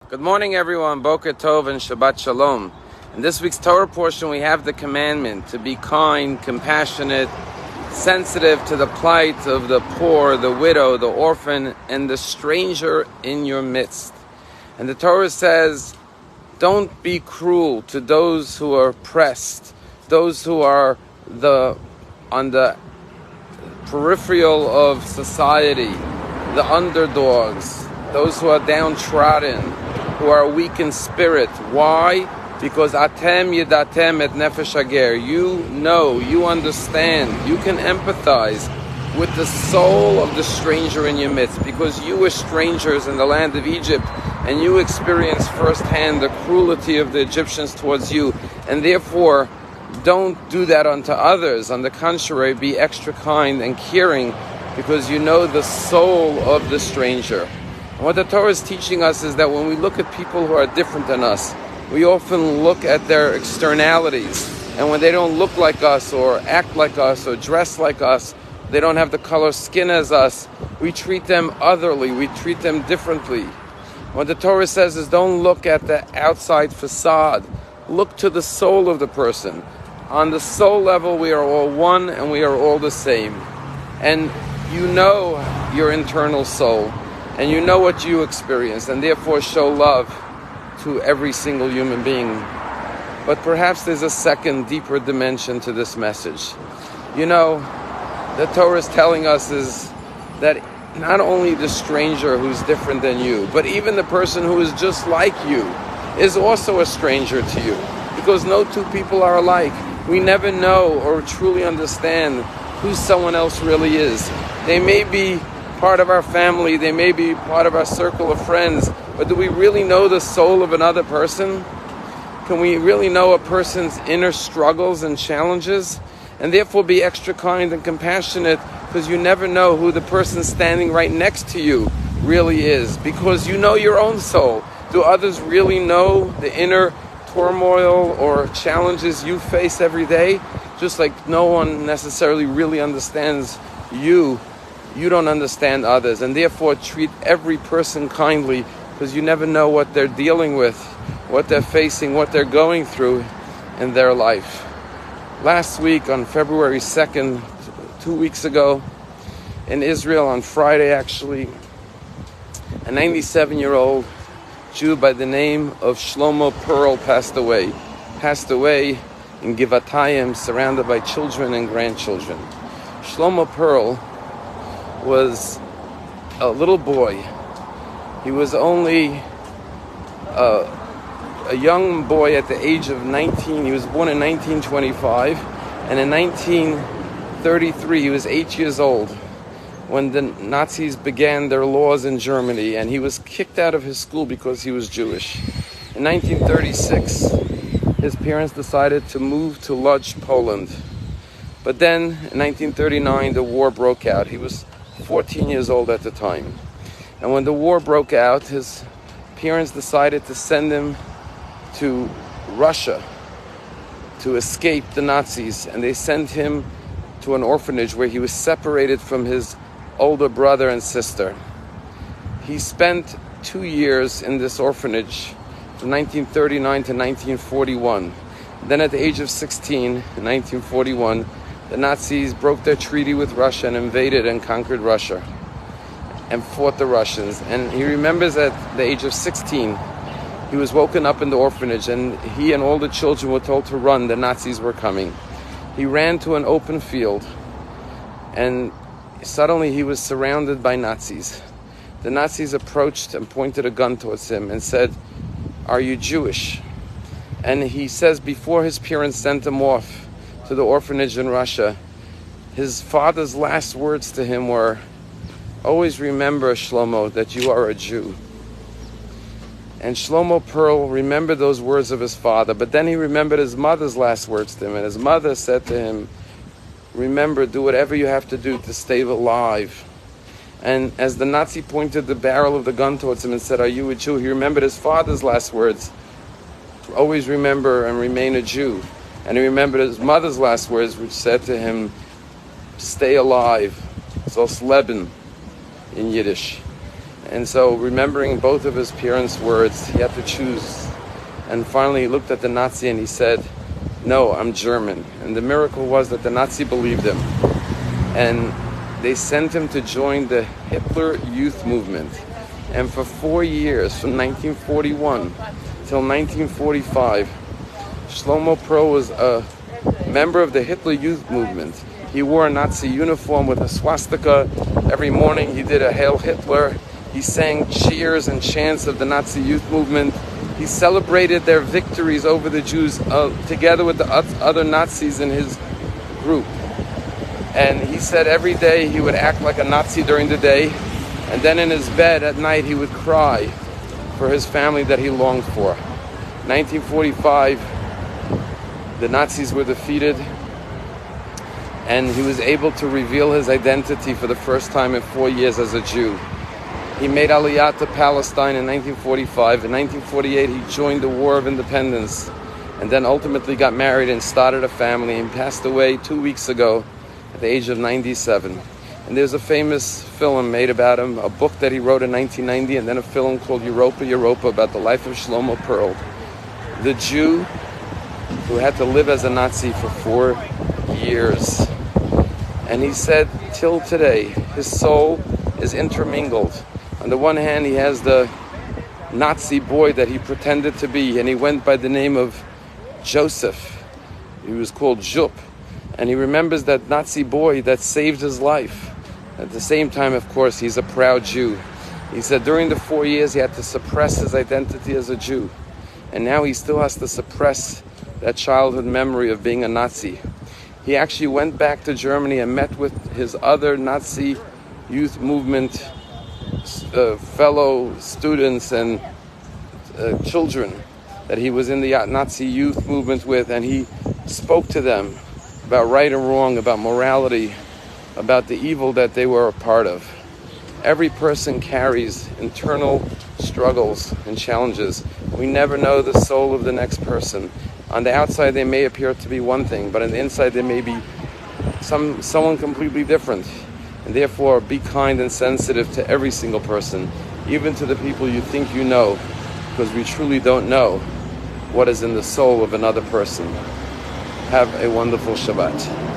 Good morning, everyone. Boker Tov and Shabbat Shalom. In this week's Torah portion, we have the commandment to be kind, compassionate, sensitive to the plight of the poor, the widow, the orphan, and the stranger in your midst. And the Torah says, don't be cruel to those who are oppressed, those who are on the peripheral of society, the underdogs, those who are downtrodden, who are weak in spirit. Why? Because atem yedatem et nefesh hager. You know, you understand, you can empathize with the soul of the stranger in your midst, because you were strangers in the land of Egypt and you experienced firsthand the cruelty of the Egyptians towards you, and therefore don't do that unto others. On the contrary, be extra kind and caring, because you know the soul of the stranger. And what the Torah is teaching us is that when we look at people who are different than us, we often look at their externalities. And when they don't look like us or act like us or dress like us, they don't have the color skin as us, we treat them otherly, we treat them differently. What the Torah says is don't look at the outside facade. Look to the soul of the person. On the soul level, we are all one and we are all the same. And you know your internal soul. And you know what you experience, and therefore show love to every single human being. But perhaps there's a second, deeper dimension to this message. You know, the Torah is telling us is that not only the stranger who's different than you, but even the person who is just like you is also a stranger to you, because no two people are alike. We never know or truly understand who someone else really is. They may be part of our family, they may be part of our circle of friends, but do we really know the soul of another person? Can we really know a person's inner struggles and challenges? And therefore be extra kind and compassionate, because you never know who the person standing right next to you really is, because you know your own soul. Do others really know the inner turmoil or challenges you face every day? Just like no one necessarily really understands you, you don't understand others, and therefore treat every person kindly, because you never know what they're dealing with, what they're facing, what they're going through in their life. Last week, on February 2nd, 2 weeks ago, in Israel, on Friday actually, a 97-year-old Jew by the name of Shlomo Pearl passed away in Givatayim, surrounded by children and grandchildren. Shlomo Pearl was a little boy. He was only a young boy at the age of 19. He was born in 1925, and in 1933 he was 8 years old when the Nazis began their laws in Germany, and he was kicked out of his school because he was Jewish. In 1936, his parents decided to move to Lodz, Poland. But then, in 1939, the war broke out. He was 14 years old at the time. And when the war broke out, his parents decided to send him to Russia to escape the Nazis. And they sent him to an orphanage where he was separated from his older brother and sister. He spent 2 years in this orphanage from 1939 to 1941. Then at the age of 16, in 1941, the Nazis broke their treaty with Russia and invaded and conquered Russia and fought the Russians. And he remembers at the age of 16, he was woken up in the orphanage, and he and all the children were told to run. The Nazis were coming. He ran to an open field, and suddenly he was surrounded by Nazis. The Nazis approached and pointed a gun towards him and said, "Are you Jewish?" And he says before his parents sent him off to the orphanage in Russia, his father's last words to him were, "Always remember, Shlomo, that you are a Jew." And Shlomo Pearl remembered those words of his father, but then he remembered his mother's last words to him, and his mother said to him, "Remember, do whatever you have to do to stay alive." And as the Nazi pointed the barrel of the gun towards him and said, "Are you a Jew?" he remembered his father's last words, "Always remember and remain a Jew." And he remembered his mother's last words, which said to him, "Stay alive." Zos Leben in Yiddish. And so, remembering both of his parents' words, he had to choose. And finally he looked at the Nazi and he said, "No, I'm German." And the miracle was that the Nazi believed him. And they sent him to join the Hitler Youth Movement. And for 4 years, from 1941 till 1945, Shlomo Pearl was a member of the Hitler Youth Movement. He wore a Nazi uniform with a swastika. Every morning he did a Heil Hitler. He sang cheers and chants of the Nazi Youth Movement. He celebrated their victories over the Jews together with the other Nazis in his group. And he said every day he would act like a Nazi during the day, and then in his bed at night he would cry for his family that he longed for. 1945, the Nazis were defeated, and he was able to reveal his identity for the first time in 4 years as a Jew. He made Aliyah to Palestine in 1945. In 1948, he joined the War of Independence, and then ultimately got married and started a family, and passed away 2 weeks ago at the age of 97. And there's a famous film made about him, a book that he wrote in 1990, and then a film called Europa, Europa, about the life of Shlomo Pearl, the Jew who had to live as a Nazi for 4 years. And he said, till today, his soul is intermingled. On the one hand, he has the Nazi boy that he pretended to be, and he went by the name of Joseph. He was called Jup. And he remembers that Nazi boy that saved his life. At the same time, of course, he's a proud Jew. He said during the 4 years he had to suppress his identity as a Jew. And now he still has to suppress that childhood memory of being a Nazi. He actually went back to Germany and met with his other Nazi youth movement fellow students and children that he was in the Nazi youth movement with, and he spoke to them about right and wrong, about morality, about the evil that they were a part of. Every person carries internal struggles and challenges. We never know the soul of the next person. On the outside they may appear to be one thing, but on the inside they may be someone completely different. And therefore be kind and sensitive to every single person, even to the people you think you know, because we truly don't know what is in the soul of another person. Have a wonderful Shabbat.